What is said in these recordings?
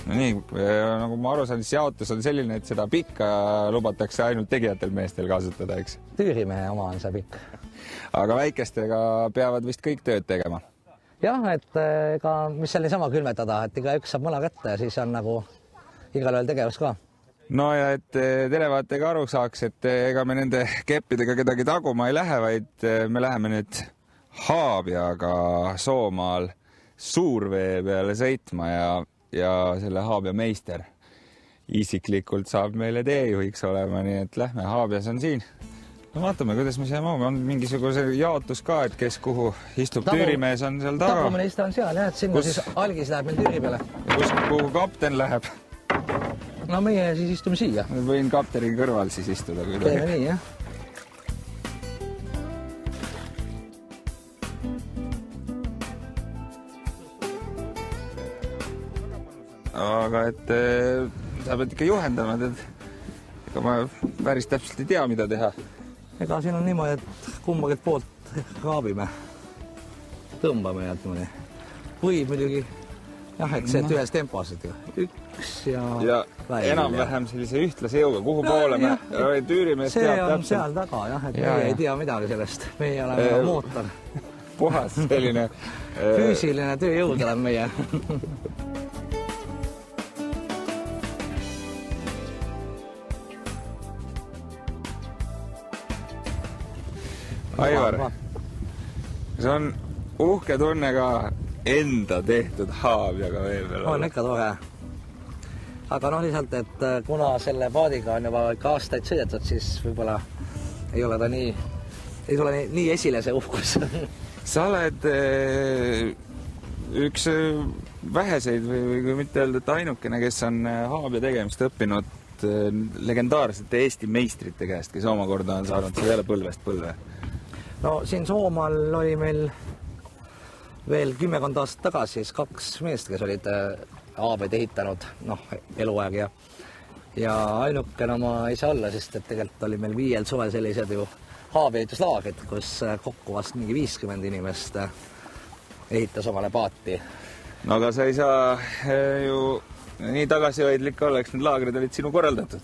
No nii, nagu ma aru saan, siis jaotus on selline, et seda pikka lubatakse ainult tegijatel meestel kasutada, eks? Tüürimehe oma on see pikk. Aga väikestega peavad vist kõik tööd tegema? Jah, et ega mis seal niisama külmetada, et iga üks saab mõna kätte ja siis on nagu igal ühel tegevus ka. No ja et televaatega aru saaks, et ega me nende keppidega kedagi taguma ei lähe, vaid me läheme nüüd Haabjaga Soomaal Suurvee peale sõitma ja selle Haabja meister isiklikult saab meile teejuhiks olema, nii et lähme, Haabjas on siin. No vaatame, kuidas me seal on mingisuguse jaotus ka, et kes kuhu istub. Tüürimees on seal taga. Tapumeneista on seal, jah, et sinna siis algis läheb meil tüüri peale. Kuhu kapten läheb? No meie siis istume siia. Võin kapteni kõrval siis istuda. Teeme nii, jah. Aga et sa pead ikka juhendama, ega ma päris täpselt ei tea, mida teha. Ega siin on niimoodi, et kummagilt poolt raabime, tõmbame ja mõni. Võib muidugi, jah, eks see, et ühes tempos, et üks ja enam-vähem sellise ühtlase jõuga, kuhu poole me tüürimees teab täpselt. See on seal taga, jah, et meie ei tea midagi sellest. Meie oleme mootor. Puhas selline füüsiline tööjõud oleme meie. Aivar, see on uhke tunne ka enda tehtud Haabjaga vee peal. On ikka tore. Aga lihtsalt, et kuna selle paadiga on juba ikka aastaid sõidetud, siis võib-olla ei ole ta ei tule nii esile see uhkus. Sa oled üks väheseid või kui mitte öelda, et ainukene, kes on Haabja tegemist õppinud legendaarsete Eesti meistrite käest, kes omakorda on saanud seda jälle põlvest põlve. No siin Soomaal oli meil veel 10 aastat tagasi siis 2 meest, kes olid Haabjaid ehitanud, eluaeg ja ainukene ma ei saa olla, sest et tegelikult oli meil 5 suvel sellised ju Haabja ehituslaagrid, kus kokku vast mingi 50 inimest ehitas omale paati. No aga sa ei saa ju nii tagasihoidlik olla, eks need laagrid olid sinu korraldatud?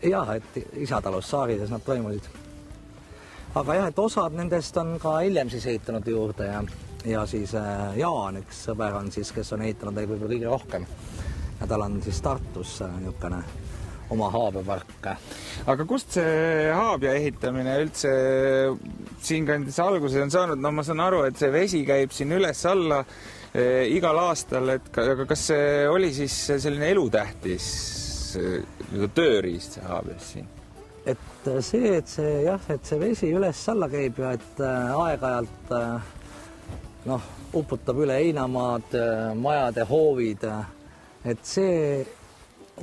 Jah, et isatalus Saarides nad toimusid. Aga jah, et osad nendest on ka hiljem siis ehitanud juurde ja siis Jaan, üks sõber on siis, kes on ehitanud võib-olla kõige rohkem. Ja tal on siis Tartus niisugune oma Haabjapark. Aga kust see Haabja ehitamine üldse siinkandis alguse on saanud? No ma saan aru, et see vesi käib siin üles-alla igal aastal, aga kas see oli siis selline elutähtis tööriist see Haabjas siin? Et see vesi üles-alla käib ja et aeg-ajalt uputab üle heinamaad, majade hoovid, et see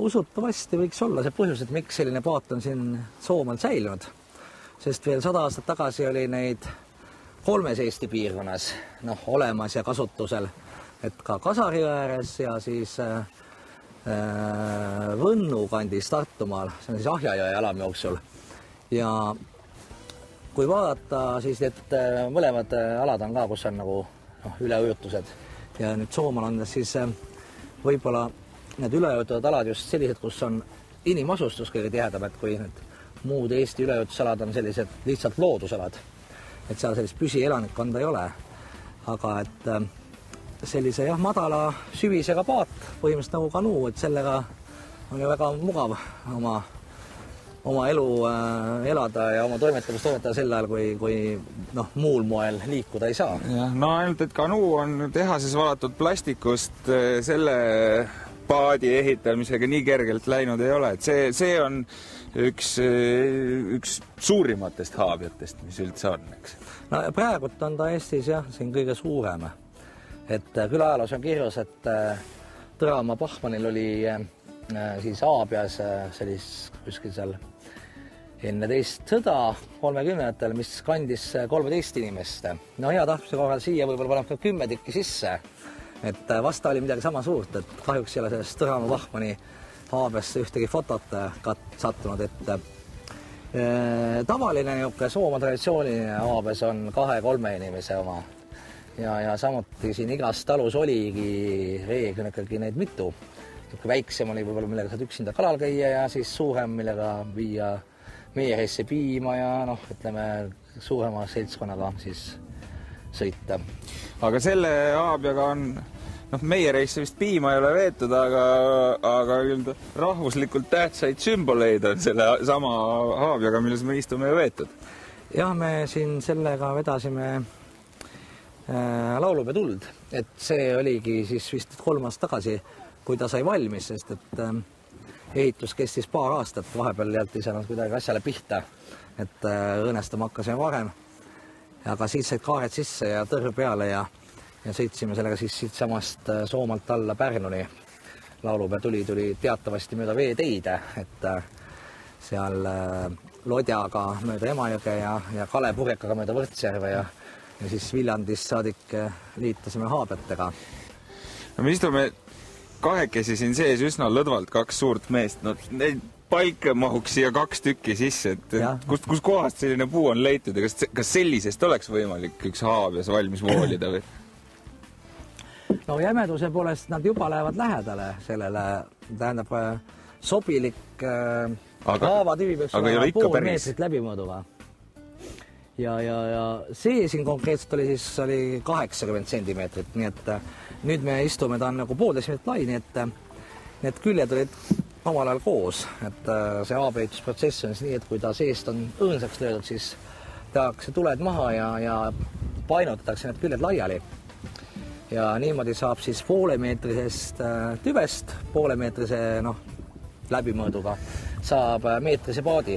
usutavasti võiks olla see põhjus, et miks selline paat on siin Soomaal säilinud. Sest veel 100 aastat tagasi oli neid 3 Eesti piirkonnas olemas ja kasutusel, et ka Kasari ääres ja siis Võnnu kandis Tartumaal, see on siis Ahjajõe alamjooksul. Ja kui vaadata, siis need mõlemad alad on ka, kus on nagu üleujutused. Ja nüüd Soomaal on siis võib-olla need üleujutud alad just sellised, kus on inimasustus kõige tihedam, et kui need muud Eesti üleujutusalad on sellised lihtsalt loodusalad. Et seal sellist püsielanikkonda ei ole. Aga et sellise madala süvisega paat, põhimõtteliselt nagu kanuu, et sellega on ju väga mugav oma elu elada ja oma toimetamist toimetada sel ajal, kui muul moel liikuda ei saa. No ainult, et kanuu on tehases valatud plastikust, selle paadi ehitamisega nii kergelt läinud ei ole, et see on üks suurimatest Haabjatest, mis üldse on, eks? No praegult on ta Eestis siin kõige suurem. Et külaajaloos on kirjus, et Tõramaa Pahmanil oli siis Haabjas kuskil seal enne teist sõda 30-ndatel, mis kandis 13 inimest. No hea tahtmise korral siia võib-olla paneb ka 10 tükki sisse. Et vasta oli midagi sama suurt, et kahjuks ei ole sellest Tõramaa Pahmani Haabjasse ühtegi fotot sattunud, et tavaline Sooma traditsiooniline Haabjas on 2-3 inimese oma. Ja samuti siin igas talus oligi reeglina ikkagi neid mitu. väiksem oli võib-olla, millega saad üksinda kalal käia ja siis suurem, millega viia meieresse piima ja noh, ütleme suurema seltskonnaga siis sõita. Aga selle haabjaga on, meiereisse vist piima ei ole veetud, aga rahvuslikult tähtsaid sümboleid on selle sama haabjaga, milles me istume ju veetud. Jah, me siin sellega vedasime laulupea tuld, et see oligi siis vist 3 aastat tagasi, kui ta sai valmis, sest et ehitus kestis paar aastat, vahepeal jäeti seal kuidagi asjale pihta, et õõnestama hakkasime varem. Aga siis said kaared sisse ja tõrv peale ja sõitsime sellega siis siit samast Soomalt alla Pärnuni. Laulupea tuli teatavasti mööda veeteide, et seal Lodjaga mööda Emajõge ja Kalev-Purjekaga mööda Võrtsjärve ja siis Viljandist saadik liitasime haabjatega. Me istume kahekesi siin sees üsna lõdvalt 2 suurt meest. Neid palke mahuks siia 2 tükki sisse. Kus kohast selline puu on leitud ja kas sellisest oleks võimalik üks haabjas valmis voolida või? No jämeduse poolest nad juba lähevad lähedale sellele, tähendab sobilik haavatüvi peaks olema pool meetrit läbimõõduva. Ja see siin konkreetselt oli 80 sentimeetrit, nii et nüüd me istume, ta on nagu 1,5 meetrit lai, nii et need küljed olid omal ajal koos, et see haabeehitusprotsess on nii, et kui ta seest on õõnsaks löödud, siis tehakse tuled maha ja painutatakse need küljed laiali. Ja niimoodi saab siis 0,5-meetrisest tüvest, 0,5-meetrise läbimõõduga saab meetrise paadi.